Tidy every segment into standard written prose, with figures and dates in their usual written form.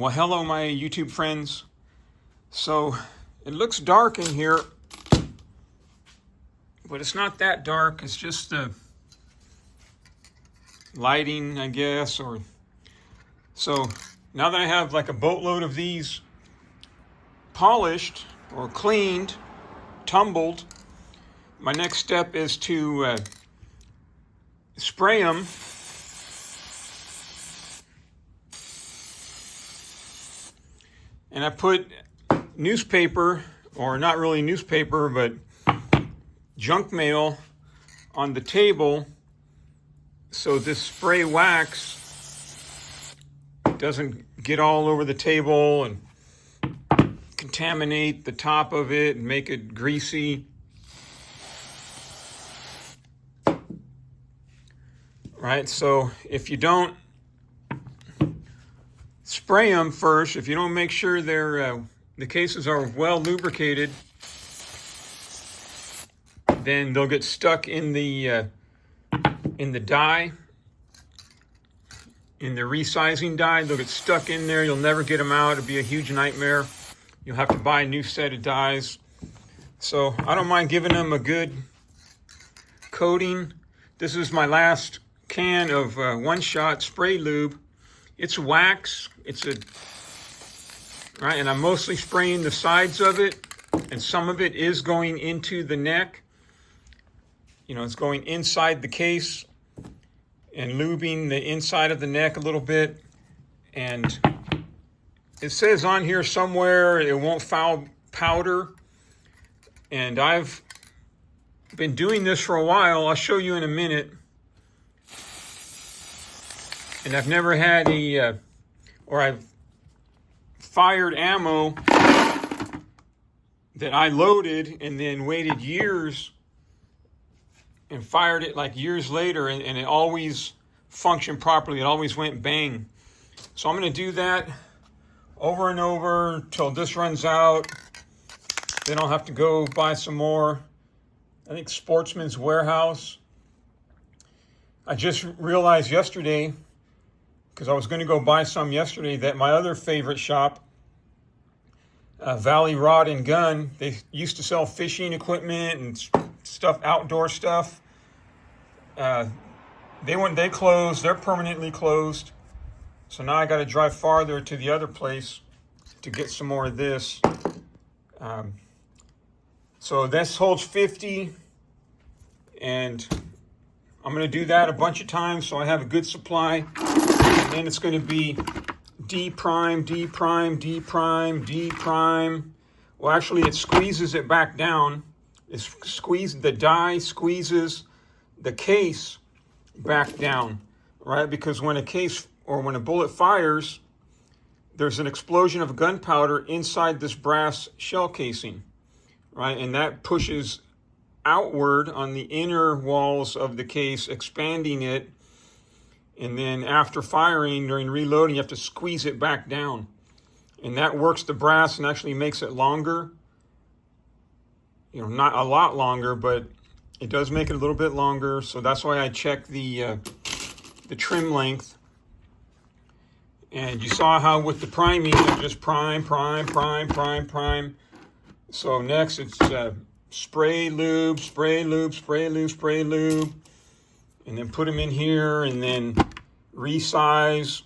Well, hello, my YouTube friends. So it looks dark in here, but it's not that dark. It's just the lighting, I guess. So now that I have like a boatload of these polished or cleaned, tumbled, my next step is to spray them. And I put newspaper, or not really newspaper, but junk mail on the table so this spray wax doesn't get all over the table and contaminate the top of it and make it greasy. Right, so if you don't spray them first, if you don't make sure the cases are well lubricated, then they'll get stuck in the dye, in the resizing dye. They'll get stuck in there. You'll never get them out. It'll be a huge nightmare. You'll have to buy a new set of dyes. So I don't mind giving them a good coating. This is my last can of one-shot spray lube. It's wax. Right, and I'm mostly spraying the sides of it, and some of it is going into the neck. You know, it's going inside the case and lubing the inside of the neck a little bit. And it says on here somewhere it won't foul powder. And I've been doing this for a while. I'll show you in a minute. And I've never had I've fired ammo that I loaded and then waited years and fired it like years later, and it always functioned properly. It always went bang. So I'm going to do that over and over till this runs out. Then I'll have to go buy some more. I think Sportsman's Warehouse. I just realized yesterday, because I was going to go buy some yesterday, that my other favorite shop, Valley Rod and Gun, they used to sell fishing equipment and stuff, outdoor stuff. They closed. They're permanently closed. So now I got to drive farther to the other place to get some more of this. So this holds 50, and I'm going to do that a bunch of times so I have a good supply. And then it's going to be D prime, D prime, D prime, D prime. Well, actually, it squeezes it back down. The dye squeezes the case back down, right? Because when a bullet fires, there's an explosion of gunpowder inside this brass shell casing, right? And that pushes outward on the inner walls of the case, expanding it. And then after firing, during reloading, you have to squeeze it back down. And that works the brass and actually makes it longer. You know, not a lot longer, but it does make it a little bit longer. So that's why I check the trim length. And you saw how with the priming, I just prime. So next it's spray lube, spray lube, spray lube, spray lube. And then put them in here, and then resize,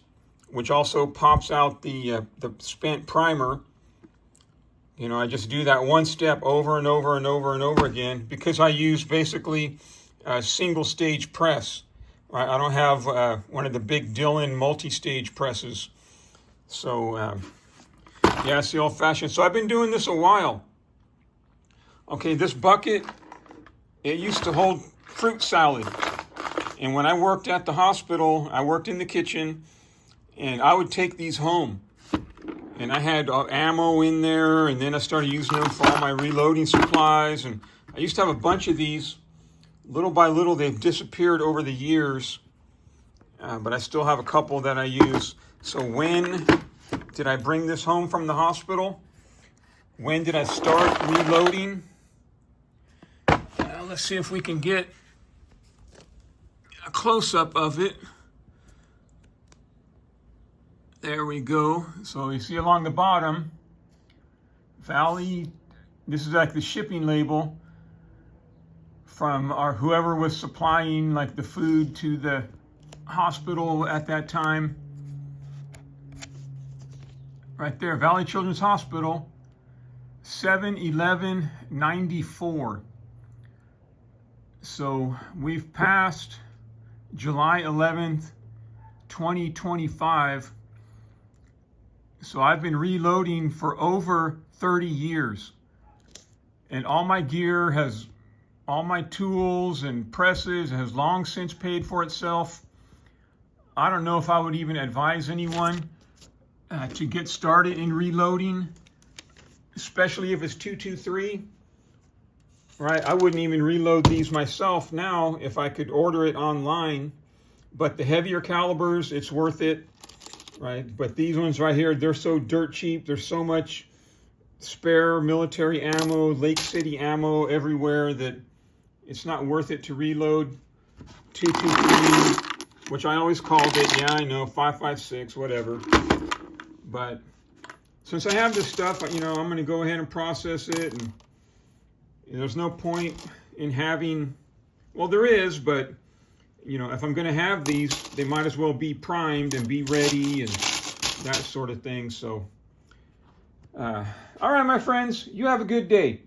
which also pops out the spent primer. You know, I just do that one step over and over and over and over again because I use basically a single stage press. Right? I don't have one of the big Dillon multi-stage presses. So, yeah, it's the old-fashioned. So I've been doing this a while. Okay, this bucket, it used to hold fruit salad. And when I worked at the hospital, I worked in the kitchen, and I would take these home. And I had ammo in there, and then I started using them for all my reloading supplies. And I used to have a bunch of these. Little by little, they've disappeared over the years, but I still have a couple that I use. So when did I bring this home from the hospital? When did I start reloading? Let's see if we can get a close-up of it. There we go. So you see along the bottom, Valley, this is like the shipping label from whoever was supplying like the food to the hospital at that time. Right there, Valley Children's Hospital, 7/11/94. So we've passed July 11th, 2025. So I've been reloading for over 30 years. And all my gear has, all my tools and presses has long since paid for itself. I don't know if I would even advise anyone to get started in reloading, especially if it's 223. Right, I wouldn't even reload these myself now if I could order it online. But the heavier calibers, it's worth it, right? But these ones right here, they're so dirt cheap. There's so much spare military ammo, Lake City ammo everywhere that it's not worth it to reload 223, which I always called it. Yeah, I know, 5.56, whatever. But since I have this stuff, you know, I'm going to go ahead and process it, and there's no point in having, well, there is, but, you know, if I'm going to have these, they might as well be primed and be ready and that sort of thing. So, all right, my friends, you have a good day.